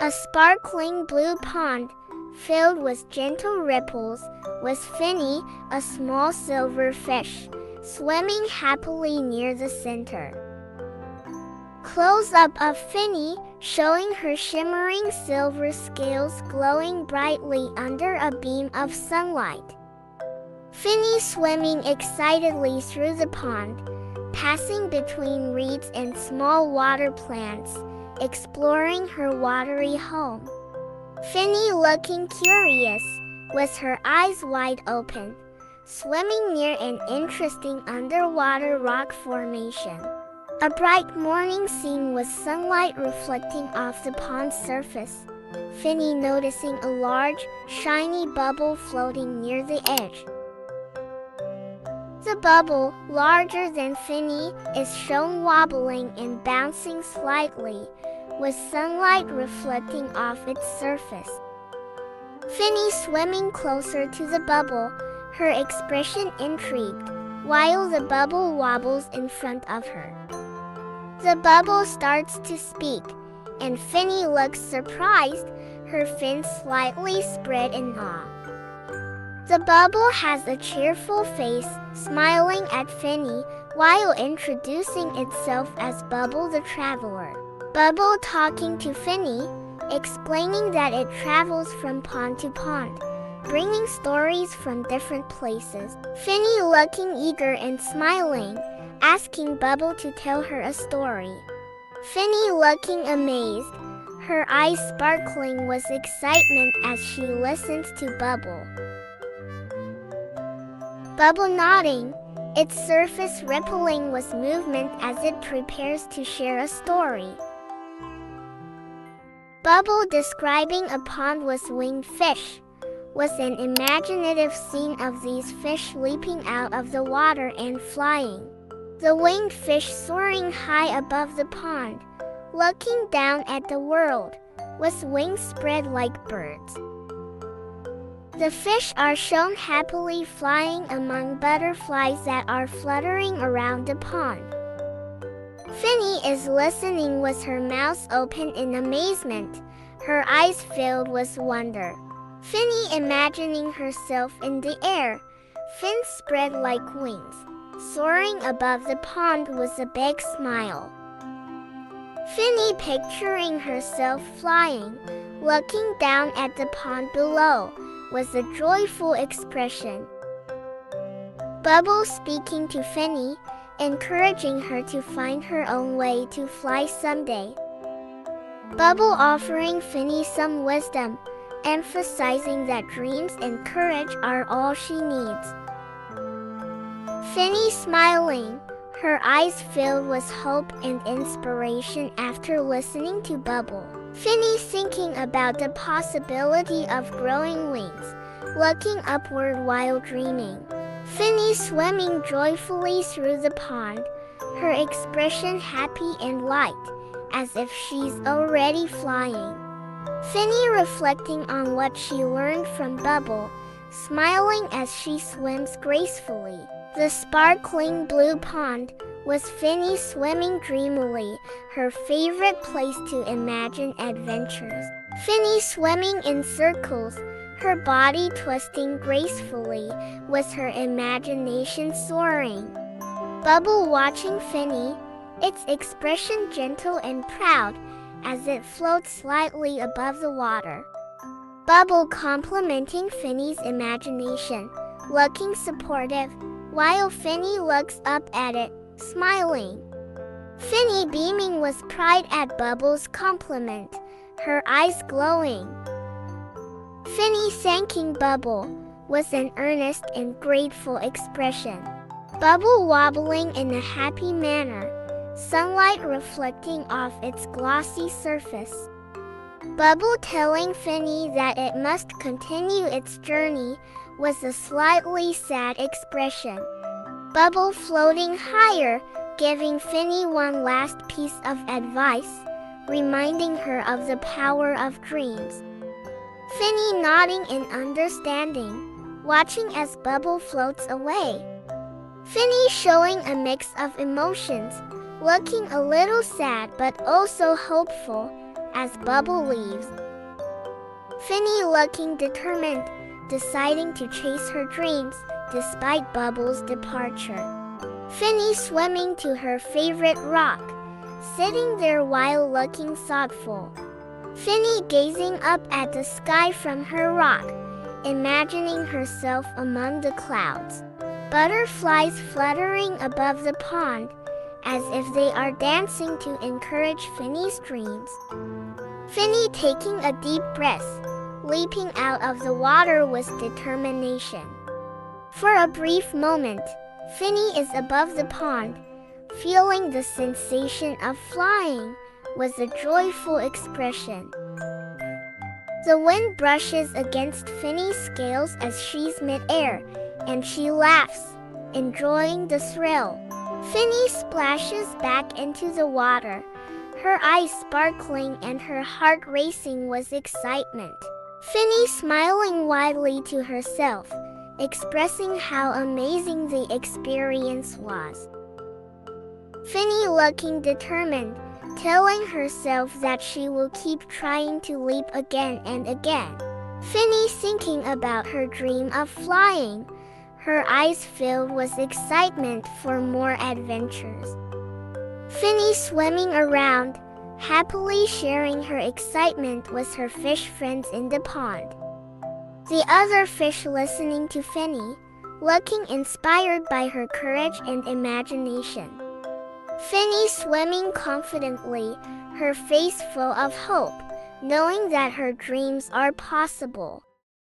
A sparkling blue pond, filled with gentle ripples, was Finny, a small silver fish, swimming happily near the center. Close-up of Finny, showing her shimmering silver scales glowing brightly under a beam of sunlight. Finny swimming excitedly through the pond, passing between reeds and small water plants, exploring her watery home. Finny looking curious, with her eyes wide open, swimming near an interesting underwater rock formation. A bright morning scene with sunlight reflecting off the pond's surface. Finny noticing a large, shiny bubble floating near the edge. The bubble, larger than Finny, is shown wobbling and bouncing slightly, with sunlight reflecting off its surface. Finny swimming closer to the bubble, her expression intrigued, while the bubble wobbles in front of her. The bubble starts to speak, and Finny looks surprised, her fins slightly spread in awe. The bubble has a cheerful face, smiling at Finny, while introducing itself as Bubble the Traveler. Bubble talking to Finny, explaining that it travels from pond to pond, bringing stories from different places. Finny looking eager and smiling, asking Bubble to tell her a story. Finny looking amazed, her eyes sparkling with excitement as she listens to Bubble. Bubble nodding, its surface rippling with movement as it prepares to share a story. Bubble describing a pond with winged fish, with an imaginative scene of these fish leaping out of the water and flying. The winged fish soaring high above the pond, looking down at the world, with wings spread like birds. The fish are shown happily flying among butterflies that are fluttering around the pond. Finny is listening with her mouth open in amazement, her eyes filled with wonder. Finny imagining herself in the air, fins spread like wings, soaring above the pond with a big smile. Finny picturing herself flying, looking down at the pond below, with a joyful expression. Bubble speaking to Finny, encouraging her to find her own way to fly someday. Bubble offering Finny some wisdom, emphasizing that dreams and courage are all she needs. Finny smiling, her eyes filled with hope and inspiration after listening to Bubble. Finny thinking about the possibility of growing wings, looking upward while dreaming. Finny swimming joyfully through the pond, her expression happy and light, as if she's already flying. Finny reflecting on what she learned from Bubble, smiling as she swims gracefully. The sparkling blue pond, with Finny swimming dreamily, her favorite place to imagine adventures. Finny swimming in circles, her body twisting gracefully, with her imagination soaring. Bubble watching Finny, its expression gentle and proud, as it floats slightly above the water. Bubble complimenting Finny's imagination, looking supportive, while Finny looks up at it, smiling. Finny beaming with pride at Bubble's compliment, her eyes glowing. Finny thanking Bubble, with an earnest and grateful expression. Bubble wobbling in a happy manner, sunlight reflecting off its glossy surface. Bubble telling Finny that it must continue its journey, with a slightly sad expression. Bubble floating higher, giving Finny one last piece of advice, reminding her of the power of dreams. Finny nodding in understanding, watching as Bubble floats away. Finny showing a mix of emotions, looking a little sad but also hopeful, as Bubble leaves. Finny, looking determined, deciding to chase her dreams despite Bubble's departure. Finny swimming to her favorite rock, sitting there while looking thoughtful. Finny gazing up at the sky from her rock, imagining herself among the clouds. Butterflies fluttering above the pond, as if they are dancing to encourage Finny's dreams. Finny taking a deep breath, leaping out of the water with determination. For a brief moment, Finny is above the pond, feeling the sensation of flying with a joyful expression. The wind brushes against Finny's scales as she's mid-air, and she laughs, enjoying the thrill. Finny splashes back into the water, her eyes sparkling and her heart racing with excitement. Finny smiling widely to herself, expressing how amazing the experience was. Finny looking determined, telling herself that she will keep trying to leap again and again. Finny thinking about her dream of flying, her eyes filled with excitement for more adventures. Finny swimming around, happily sharing her excitement with her fish friends in the pond. The other fish listening to Finny, looking inspired by her courage and imagination. Finny swimming confidently, her face full of hope, knowing that her dreams are possible.